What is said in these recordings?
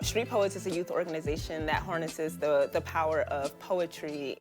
Street Poets is a youth organization that harnesses the power of poetry.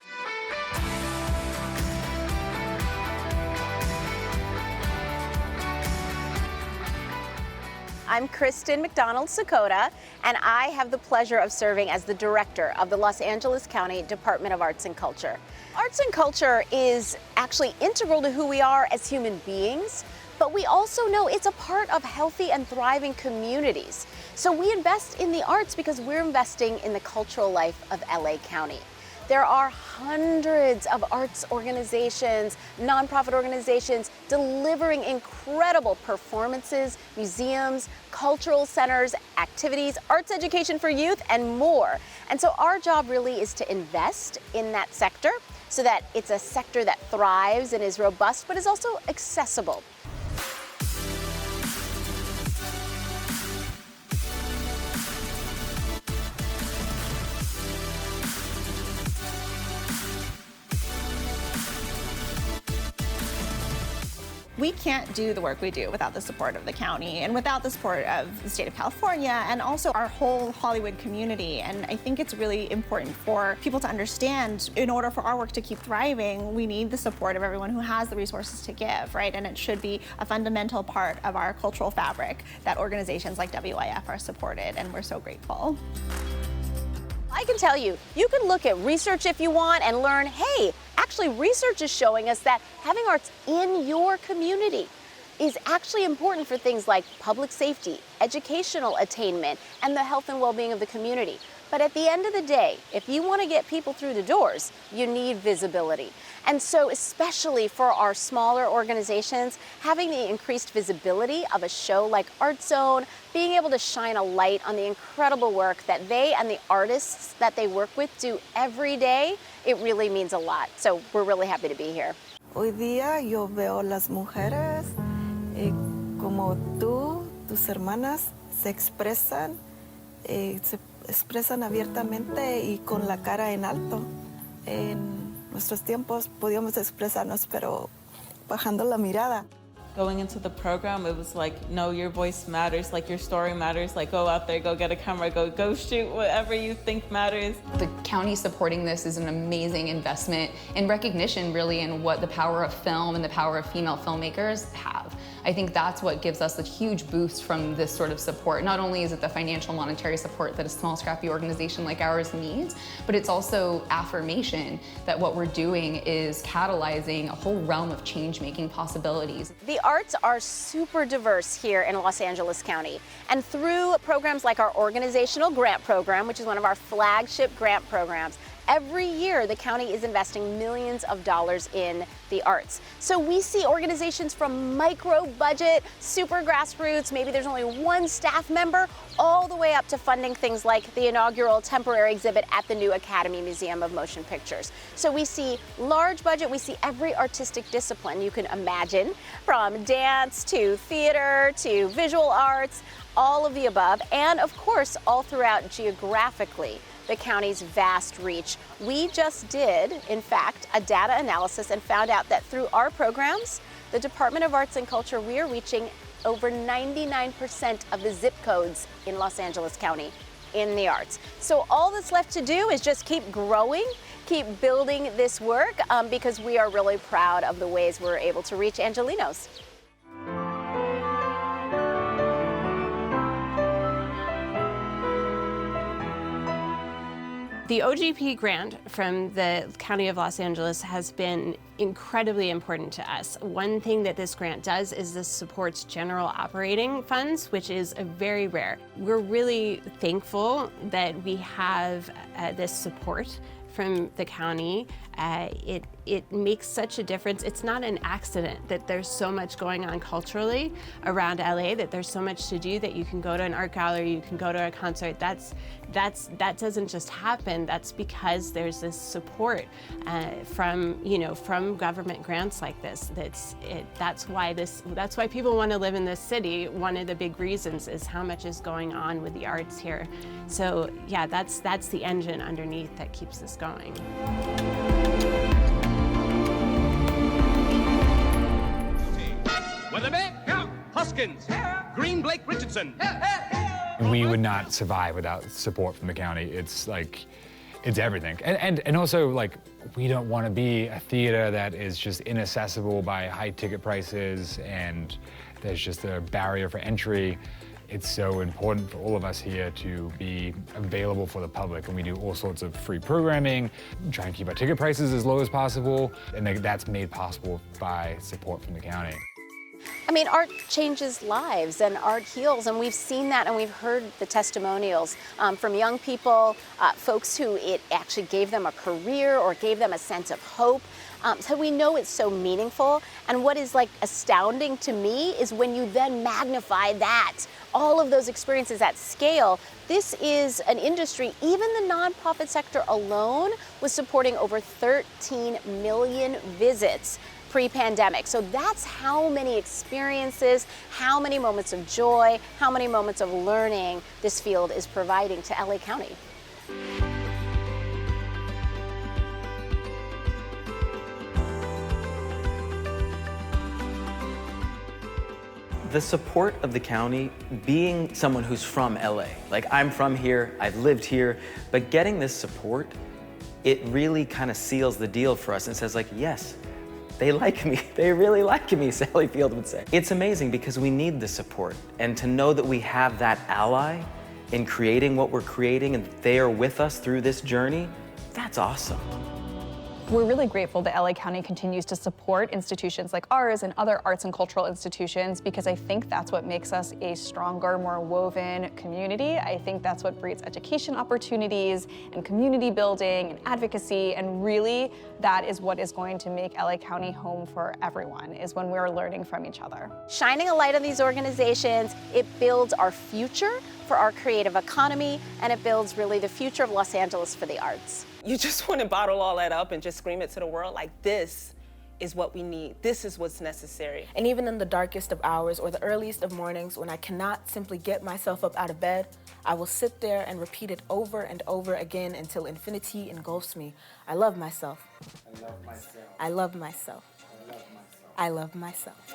I'm Kristin Sakoda, and I have the pleasure of serving as the director of the Los Angeles County Department of Arts and Culture. Arts and culture is actually integral to who we are as human beings, but we also know it's a part of healthy and thriving communities. So we invest in the arts because we're investing in the cultural life of LA County. There are hundreds of arts organizations, nonprofit organizations delivering incredible performances, museums, cultural centers, activities, arts education for youth, and more. And so our job really is to invest in that sector so that it's a sector that thrives and is robust, but is also accessible. We can't do the work we do without the support of the county and without the support of the state of California and also our whole Hollywood community. And I think it's really important for people to understand, in order for our work to keep thriving, we need the support of everyone who has the resources to give, right? And it should be a fundamental part of our cultural fabric that organizations like WIF are supported, and we're so grateful. I can tell you, you can look at research if you want and learn, hey, actually research is showing us that having arts in your community is actually important for things like public safety, educational attainment, and the health and well-being of the community. But at the end of the day, if you want to get people through the doors, you need visibility. And so especially for our smaller organizations, having the increased visibility of a show like ArtZone, being able to shine a light on the incredible work that they and the artists that they work with do every day, it really means a lot. So we're really happy to be here. Hoy día yo veo las mujeres como tú, tus hermanas, se expresan abiertamente y con la cara en alto. En nuestros tiempos podíamos expresarnos, pero bajando la mirada. Going into the program, it was like, no, your voice matters, like your story matters, like go out there, go get a camera, go shoot whatever you think matters. The county supporting this is an amazing investment in recognition, really, in what the power of film and the power of female filmmakers have. I think that's what gives us a huge boost from this sort of support. Not only is it the financial monetary support that a small, scrappy organization like ours needs, but it's also affirmation that what we're doing is catalyzing a whole realm of change-making possibilities. The arts are super diverse here in Los Angeles County. And through programs like our organizational grant program, which is one of our flagship grant programs, every year the county is investing millions of dollars in the arts. So we see organizations from micro budget, super grassroots, maybe there's only one staff member, all the way up to funding things like the inaugural temporary exhibit at the new Academy Museum of Motion Pictures. So we see large budget, we see every artistic discipline you can imagine, from dance to theater to visual arts, all of the above, and of course all throughout geographically the county's vast reach. We just did, in fact, a data analysis and found out that through our programs, the Department of Arts and Culture, we are reaching over 99% of the zip codes in Los Angeles County in the arts. So all that's left to do is just keep growing, keep building this work, because we are really proud of the ways we're able to reach Angelinos. The OGP grant from the County of Los Angeles has been incredibly important to us. One thing that this grant does is this supports general operating funds, which is very rare. We're really thankful that we have this support from the county. It makes such a difference. It's not an accident that there's so much going on culturally around LA, that there's so much to do, that you can go to an art gallery, you can go to a concert. That doesn't just happen. That's because there's this support from government grants like this. That's why people want to live in this city. One of the big reasons is how much is going on with the arts here. So yeah, that's the engine underneath that keeps this going. Weatherby, Huskins, Green Blake Richardson. We would not survive without support from the county. It's like, it's everything. And also, like, we don't want to be a theater that is just inaccessible by high ticket prices and there's just a barrier for entry. It's so important for all of us here to be available for the public, and we do all sorts of free programming, try and keep our ticket prices as low as possible, and that's made possible by support from the county. I mean, art changes lives and art heals, and we've seen that and we've heard the testimonials from young people, folks who it actually gave them a career or gave them a sense of hope. So we know it's so meaningful, and what is like astounding to me is when you then magnify that, all of those experiences at scale. This is an industry, even the nonprofit sector alone was supporting over 13 million visits pre-pandemic. So that's how many experiences, how many moments of joy, how many moments of learning this field is providing to LA County. The support of the county, being someone who's from LA, like I'm from here, I've lived here, but getting this support, it really kind of seals the deal for us and says like, yes, they like me, they really like me, Sally Field would say. It's amazing because we need the support, and to know that we have that ally in creating what we're creating and they are with us through this journey, that's awesome. We're really grateful that LA County continues to support institutions like ours and other arts and cultural institutions, because I think that's what makes us a stronger, more woven community. I think that's what breeds education opportunities and community building and advocacy, and really that is what is going to make LA County home for everyone, is when we're learning from each other. Shining a light on these organizations, it builds our future for our creative economy, and it builds really the future of Los Angeles for the arts. You just want to bottle all that up and just scream it to the world like, this is what we need. This is what's necessary. And even in the darkest of hours or the earliest of mornings, when I cannot simply get myself up out of bed, I will sit there and repeat it over and over again until infinity engulfs me. I love myself. I love myself. I love myself. I love myself.